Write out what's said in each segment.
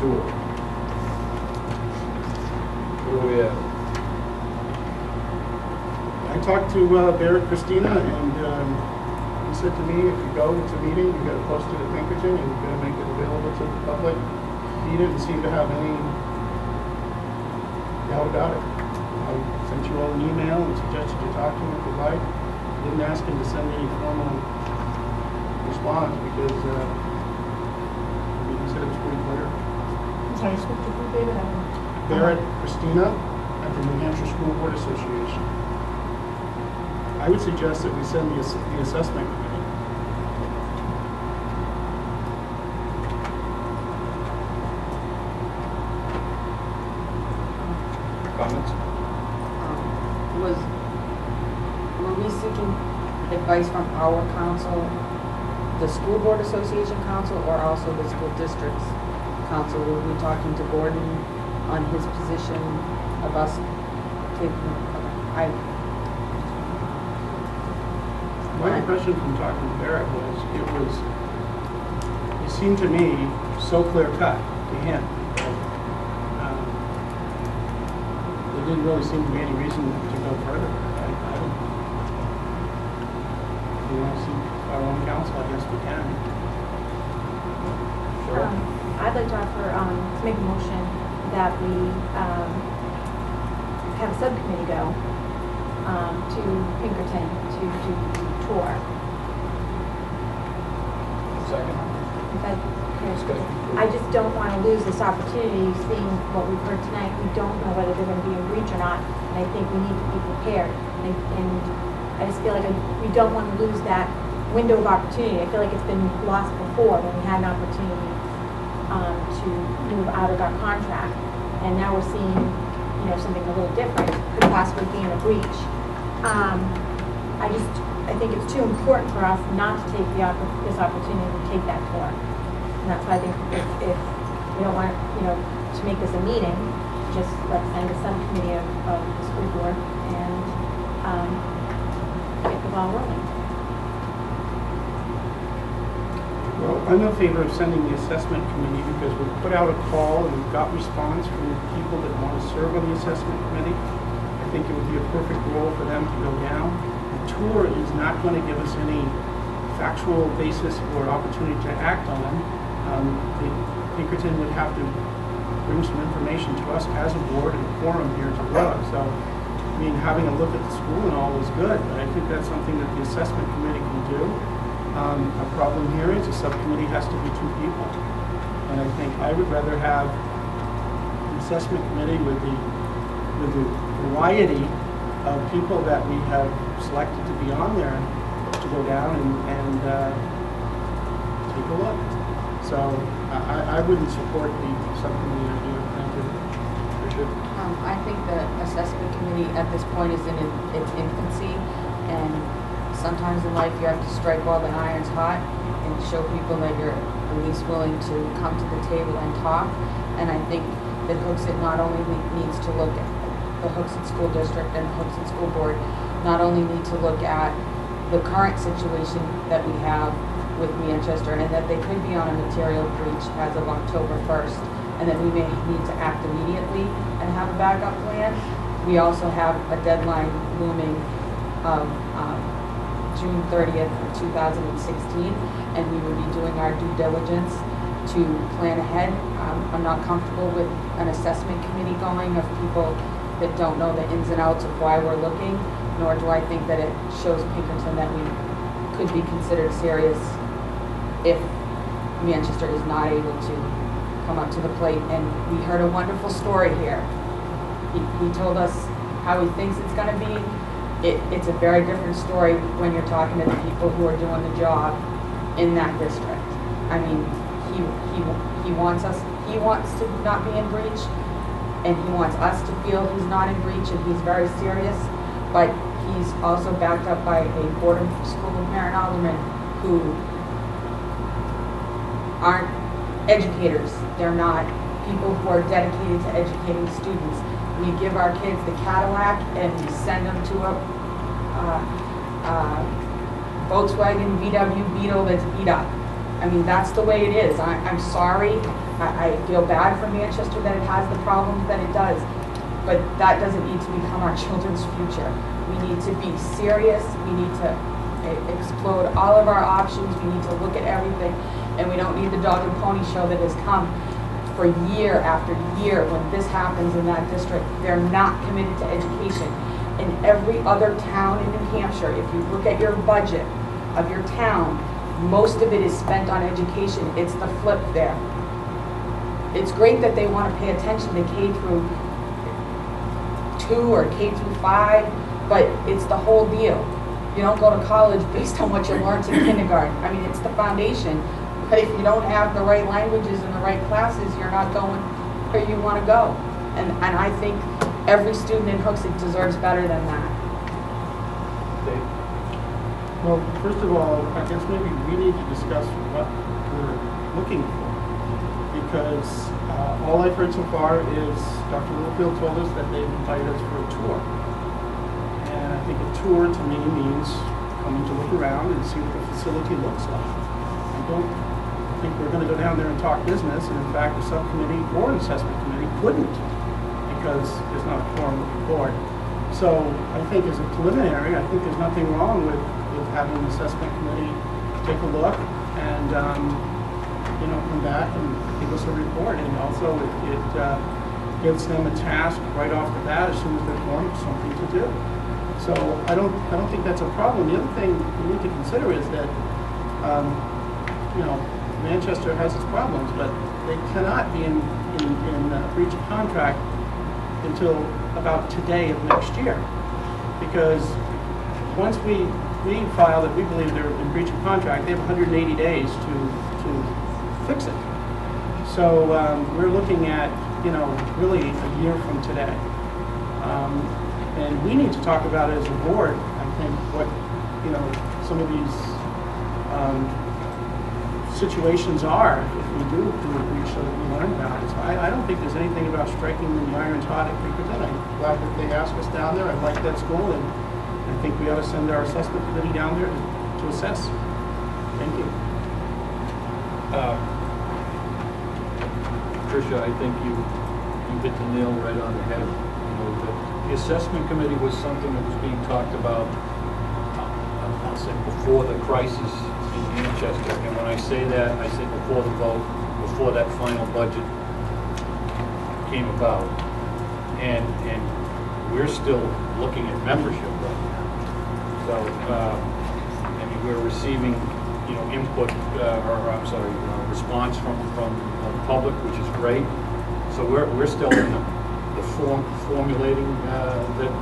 tour. Where are we at? I talked to Barrett Christina, and he said to me, if you go to a meeting, you got to post it at Pinkerton, and you got to make it available to the public. He didn't seem to have any doubt about it. I sent you all an email and suggested you talk to him if you'd like. Didn't ask him to send any formal response because he said it was pretty clear. I'm sorry, speak to who, David? Barrett Christina at the New Hampshire School Board Association. I would suggest that we send the assessment committee. Comments? Were we seeking advice from our council, the School Board Association Council, or also the School District's Council? Were we talking to Gordon on his position of us taking, My impression from talking to Barrett was, it seemed to me so clear cut to him. There didn't really seem to be any reason to go further. I don't, you want to see our own council, I guess we can. Sure. I'd like to offer, to make a motion that we have a subcommittee go to Pinkerton to do the tour. Second. I just don't want to lose this opportunity, seeing what we've heard tonight. We don't know whether they're going to be in breach or not, and I think we need to be prepared. And I just feel like we don't want to lose that window of opportunity. I feel like it's been lost before when we had an opportunity to move out of our contract, and now we're seeing, you know, something a little different, could possibly be in a breach. I think it's too important for us not to take this opportunity to take that tour. And that's why I think if we don't want, you know, to make this a meeting, just let's send a subcommittee of the school board and get the ball rolling. Well, I'm in favor of sending the assessment committee because we put out a call and we've got response from people that want to serve on the assessment committee. I think it would be a perfect role for them to go down. The tour is not going to give us any factual basis or opportunity to act on. Pinkerton would have to bring some information to us as a board and a forum here to look. So, I mean, having a look at the school and all is good, but I think that's something that the assessment committee can do. A problem here is the subcommittee has to be 2 people. And I think I would rather have the assessment committee with the variety of people that we have selected to be on there to go down and take a look. So I wouldn't support the subcommittee idea. Thank you. Richard? I think the assessment committee at this point is in its infancy, and sometimes in life you have to strike while the iron's hot and show people that you're at least willing to come to the table and talk. And I think that Hooksett not only needs to look at the Hooksett School District and the Hooksett School Board, not only need to look at the current situation that we have with Manchester, and that they could be on a material breach as of October 1st, and that we may need to act immediately and have a backup plan. We also have a deadline looming of June 30th of 2016, and we would be doing our due diligence to plan ahead. I'm not comfortable with an assessment committee going of people that don't know the ins and outs of why we're looking, nor do I think that it shows Pinkerton that we could be considered serious if Manchester is not able to come up to the plate. And we heard a wonderful story here. He told us how he thinks it's going to be. It's a very different story when you're talking to the people who are doing the job in that district. I mean, he wants to not be in breach, and he wants us to feel he's not in breach and he's very serious, but he's also backed up by a board of school parent aldermen who aren't educators. They're not people who are dedicated to educating students. We give our kids the Cadillac and we send them to a Volkswagen VW Beetle that's beat up. I mean, that's the way it is. I'm sorry, I feel bad for Manchester that it has the problems that it does, but that doesn't need to become our children's future. We need to be serious, we need to explode all of our options, we need to look at everything, and we don't need the dog and pony show that has come for year after year. When this happens in that district, they're not committed to education. In every other town in New Hampshire, if you look at your budget of your town, most of it is spent on education. It's the flip there. It's great that they want to pay attention to K through 2 or K through 5, but it's the whole deal. You don't go to college based on what you learned in kindergarten. I mean, it's the foundation. But if you don't have the right languages and the right classes, you're not going where you want to go. And I think every student in Hooksett deserves better than that. Dave? Well, first of all, I guess maybe we need to discuss what we're looking for. Because all I've heard so far is Dr. Littlefield told us that they've invited us for a tour. And I think a tour to me means coming to look around and see what the facility looks like. I don't think we're going to go down there and talk business, and in fact, the subcommittee or an assessment committee couldn't, because there's not a quorum of the board. So I think as a preliminary, I think there's nothing wrong with having the assessment committee take a look and come back and give us a report. And also it gives them a task right off the bat as soon as they're formed, something to do. So I don't think that's a problem. The other thing we need to consider is that Manchester has its problems, but they cannot be in breach of contract until about today of next year. Because once we file that we believe they're in breach of contract, they have 180 days to fix it. So we're looking at, really a year from today. And we need to talk about it as a board, I think, what, some of these situations are if we do a breach, so that we learn about it. So I don't think there's anything about striking the irons hot at Pinkerton. I'm glad that they asked us down there. I like that school, and I think we ought to send our assessment committee down there to assess. Thank you. Tricia, I think you hit the nail right on the head. The assessment committee was something that was being talked about, I'll say, before the crisis in Manchester. And when I say that, I say before the vote, before that final budget came about. And we're still looking at membership right now. So, we're receiving, input, response from the public, which is great. So we're still in the formulating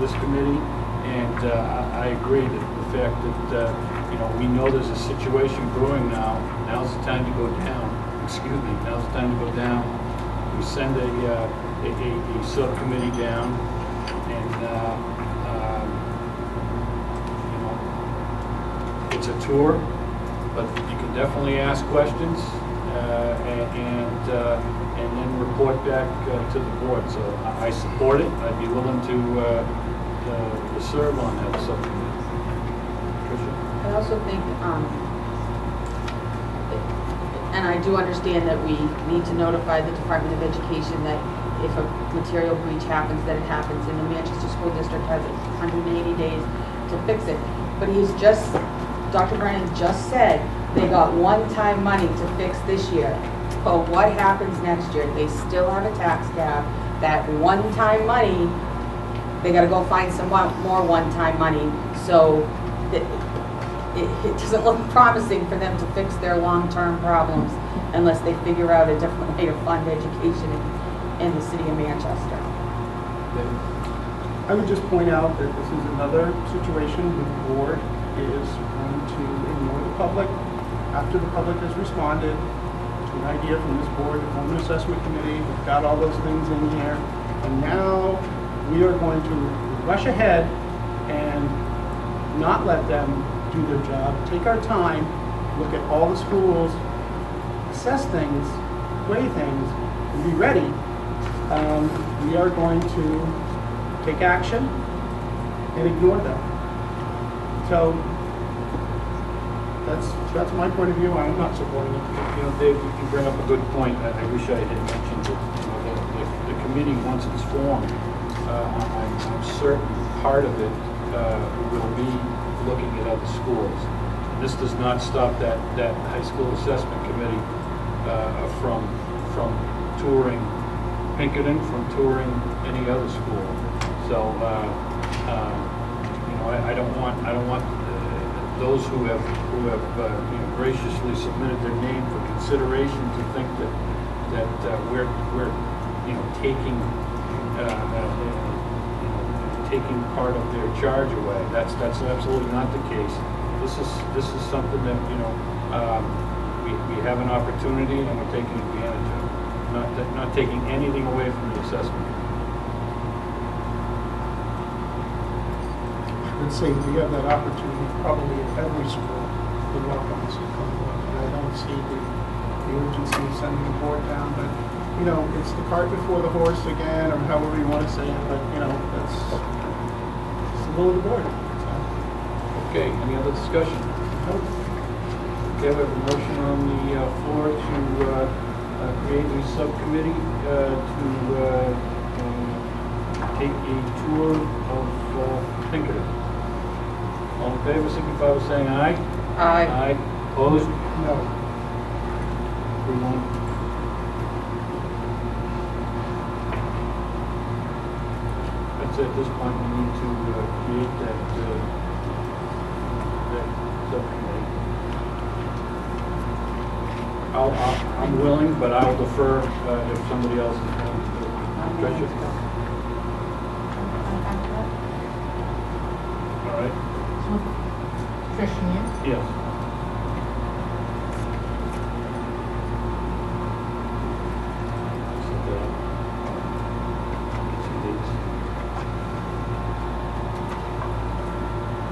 this committee, and I agree that the fact that we know there's a situation brewing now. Now's the time to go down. Now's the time to go down. We send a subcommittee down, and it's a tour, but you can definitely ask questions and then report back to the board. So I support it. I'd be willing to serve on that subcommittee. Tricia? I also think, and I do understand that we need to notify the Department of Education that if a material breach happens, that it happens, and the Manchester School District has 180 days to fix it. But Dr. Brennan just said they got one-time money to fix this year. But what happens next year? They still have a tax cap. That one-time money, they got to go find some more one-time money. So it doesn't look promising for them to fix their long-term problems unless they figure out a different way to fund education in the city of Manchester. I would just point out that this is another situation where the board is going to ignore the public after the public has responded to an idea from this board to form an assessment committee. We've got all those things in here, and now we are going to rush ahead and not let them do their job, take our time, look at all the schools, assess things, weigh things, and be ready. We are going to take action and ignore them. So That's my point of view. I'm not supporting it. You know, Dave, you bring up a good point. I wish I had mentioned it. You know, the committee, once it's formed, I'm certain part of it will be looking at other schools. This does not stop that high school assessment committee from touring Pinkerton, from touring any other school. So, you know, I don't want those who have you know, graciously submitted their name for consideration to think that we're you know, taking taking part of their charge away. That's absolutely not the case. This is something that, you know, we have an opportunity and we're taking advantage of. Not taking anything away from the assessment. I would say we have that opportunity probably at every school. We welcome us to come to work, and I don't see the urgency of sending the board down, but, you know, it's the cart before the horse again, or however you want to say it, but, you know, that's it's the will of the board. So, Okay, any other discussion? Okay, we have a motion on the floor to create a subcommittee to take a tour of Pinkerton. All in favor, signify by saying aye. Aye. Aye. Opposed? no. 3-1. That's it. At this point, we need to create that subcommittee. I'm willing, but I'll defer if somebody else is going to do it. I'm willing to go. All right? Christian, you? Yes.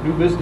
New business.